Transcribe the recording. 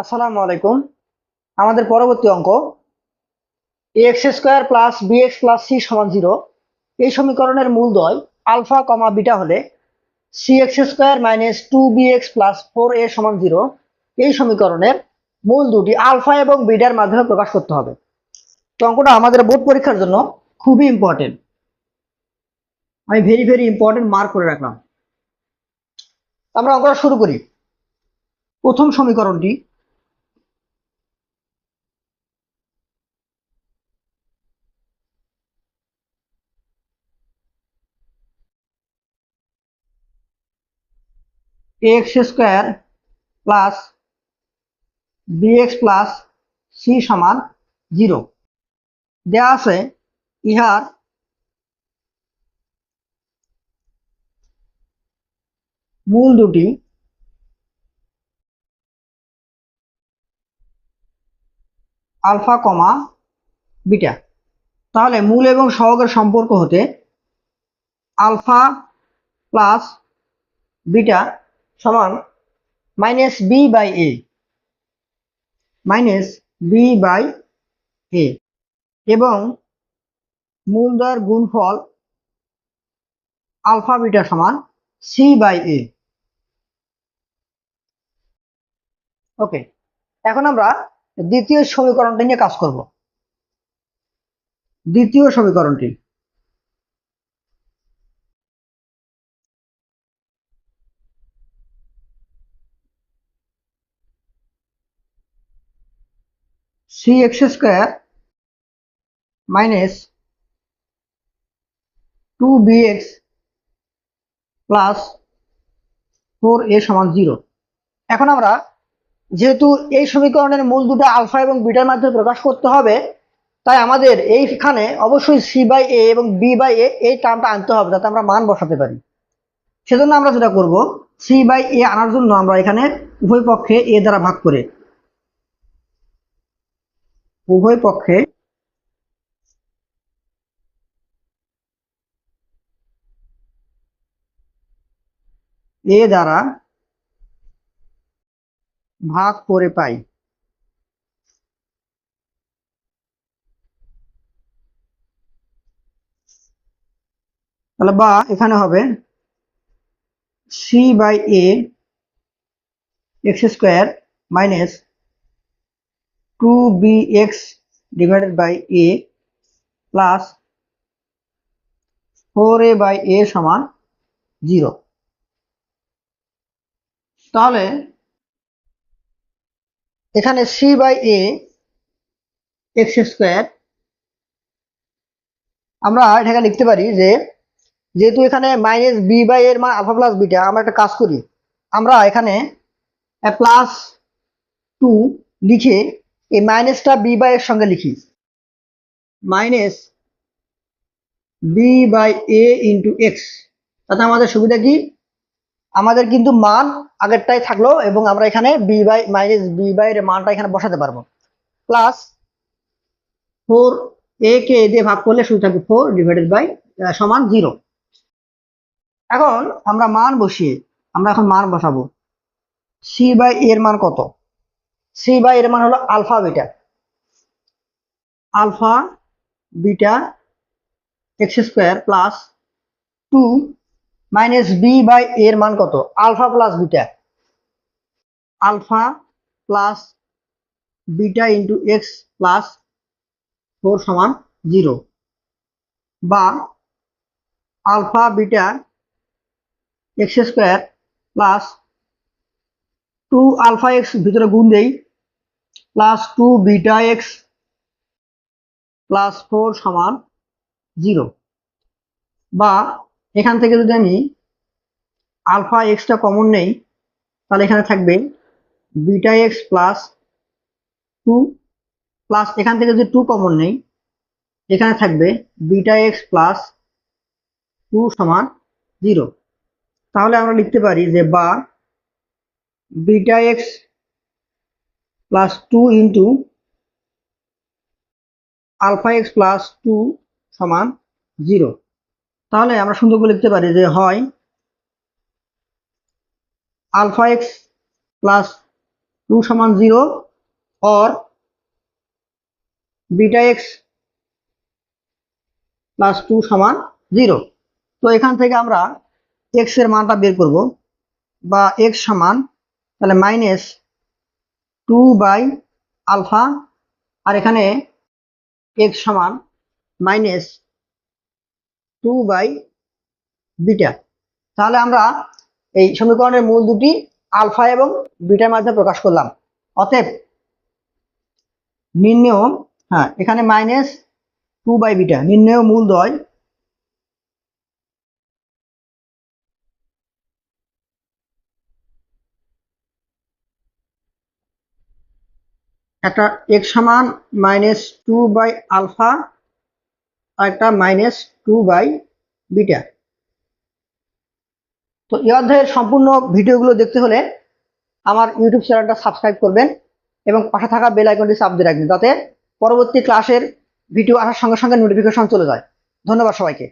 আসসালামু আলাইকুম। আমাদের পরবর্তী অঙ্ক x square plus b x plus c সমান 0 এই সমীকরণের মূলদ্বয় আলফা কমা বিটা হলে c x square minus 2bx plus 4a সমান 0 এই সমীকরণের মূল দুটি আলফা এবং বিটার মাধ্যমে প্রকাশ করতে হবে। তো অঙ্কটা আমাদের বোর্ড পরীক্ষার জন্য খুবই ইম্পর্টেন্ট। আমি ভেরি ভেরি ইম্পর্টেন্ট মার্ক করে রাখলাম। আমরা অঙ্কটা শুরু করি। প্রথম সমীকরণটি x square plus b x plus c সমান 0 দেয়া আছে। ইহার মূল দুটি আলফা কমা বিটা। তাহলে মূল এবং সহগের সম্পর্ক হতে আলফা প্লাস বিটা সমান minus B by A, minus B by A, এবং মূলদ্বয়ের গুণফল আলফা বিটা সমান সি বাই এ। ওকে, এখন আমরা দ্বিতীয় সমীকরণটি নিয়ে কাজ করব। দ্বিতীয় সমীকরণটি C x square minus 2bx plus 4a সমান 0। এখন আমরা যেহেতু এই সমীকরণের মূল দুটো আলফা এবং বিটার মাধ্যমে প্রকাশ করতে হবে, তাই আমাদের এইখানে অবশ্যই সি বাই এ এবং বি বাই এ এই টার্মটা আনতে হবে যাতে আমরা মান বসাতে পারি। সেজন্য আমরা যেটা করব, সি বাই এ আনার জন্য আমরা এখানে উভয় পক্ষে এ দ্বারা ভাগ করে উভয় পক্ষে এ দ্বারা ভাগ করে পাই। তাহলে বা এখানে হবে C by A X square minus 2bx divided by A plus 4a by A সমান 0। তাহলে এখানে C by A X square আমরা এটাকে লিখতে পারি যে যেহেতু এখানে মাইনাস বি বাই এর মান আলফা প্লাস বিটা, আমরা একটা কাজ করি, আমরা এখানে প্লাস 2 লিখে এই মাইনাসটা বি বাই এর সঙ্গে লিখি, minus B by a into x. তাতে আমাদের সুবিধা কি, আমাদের কিন্তু মান আগেরটাই থাকলো এবং আমরা এখানে b by minus B by এর মানটা এখানে বসাতে পারবো। প্লাস 4a কে দিয়ে ভাগ করলে শুধু থাকবে 4 ডিভাইডেড বাই সমান 0। এখন আমরা মান বসিয়ে আমরা এখন মান বসাবো। সি বাই এর মান কত? সি বাই এর মান হলো alpha beta, alpha beta x square plus 2 minus B by এর মান কত? Alpha plus beta, alpha plus beta into x plus 4 সমান 0, বা alpha beta x square plus 2 alpha x ভিতরে গুণ দেই প্লাস 2 বিটা এক্স প্লাস 4 সমান 0, বা এখান থেকে যদি আমি আলফা এক্সটা কমন নেই তাহলে এখানে থাকবে বিটা এক্স প্লাস 2 প্লাস এখান থেকে যদি 2 কমন নেই এখানে থাকবে বিটা এক্স প্লাস 2 সমান 0। তাহলে আমরা লিখতে পারি যে বা beta x plus 2 into alpha x plus 2 সমান 0। তাহলে আমরা সুন্দর করে লিখতে পারি যে হয় আলফা এক্স প্লাস 2 সমান 0 or বিটা এক্স প্লাস 2 সমান 0। তো এখান থেকে আমরা এক্স এর মানটা বের করব, বা এক্স সমান তাহলে -2/আলফা, আর এখানে এক্স সমান -2/বিটা। তাহলে আমরা এই সমীকরণের মূল দুটি আলফা এবং বিটার মাধ্যমে প্রকাশ করলাম। অতএব নির্ণেয়, এখানে -2/বিটা নির্ণেয় মূলদ্বয় একটা এক্স সমান -2/আলফা আর একটা -2/বিটা। তো এই অধ্যায়ের সম্পূর্ণ ভিডিওগুলো দেখতে হলে আমার ইউটিউব চ্যানেলটা সাবস্ক্রাইব করবেন এবং পাশে থাকা বেল আইকনটি চাপ দিয়ে রাখবেন, যাতে পরবর্তী ক্লাসের ভিডিও আসার সঙ্গে সঙ্গে নোটিফিকেশন চলে যায়। ধন্যবাদ সবাইকে।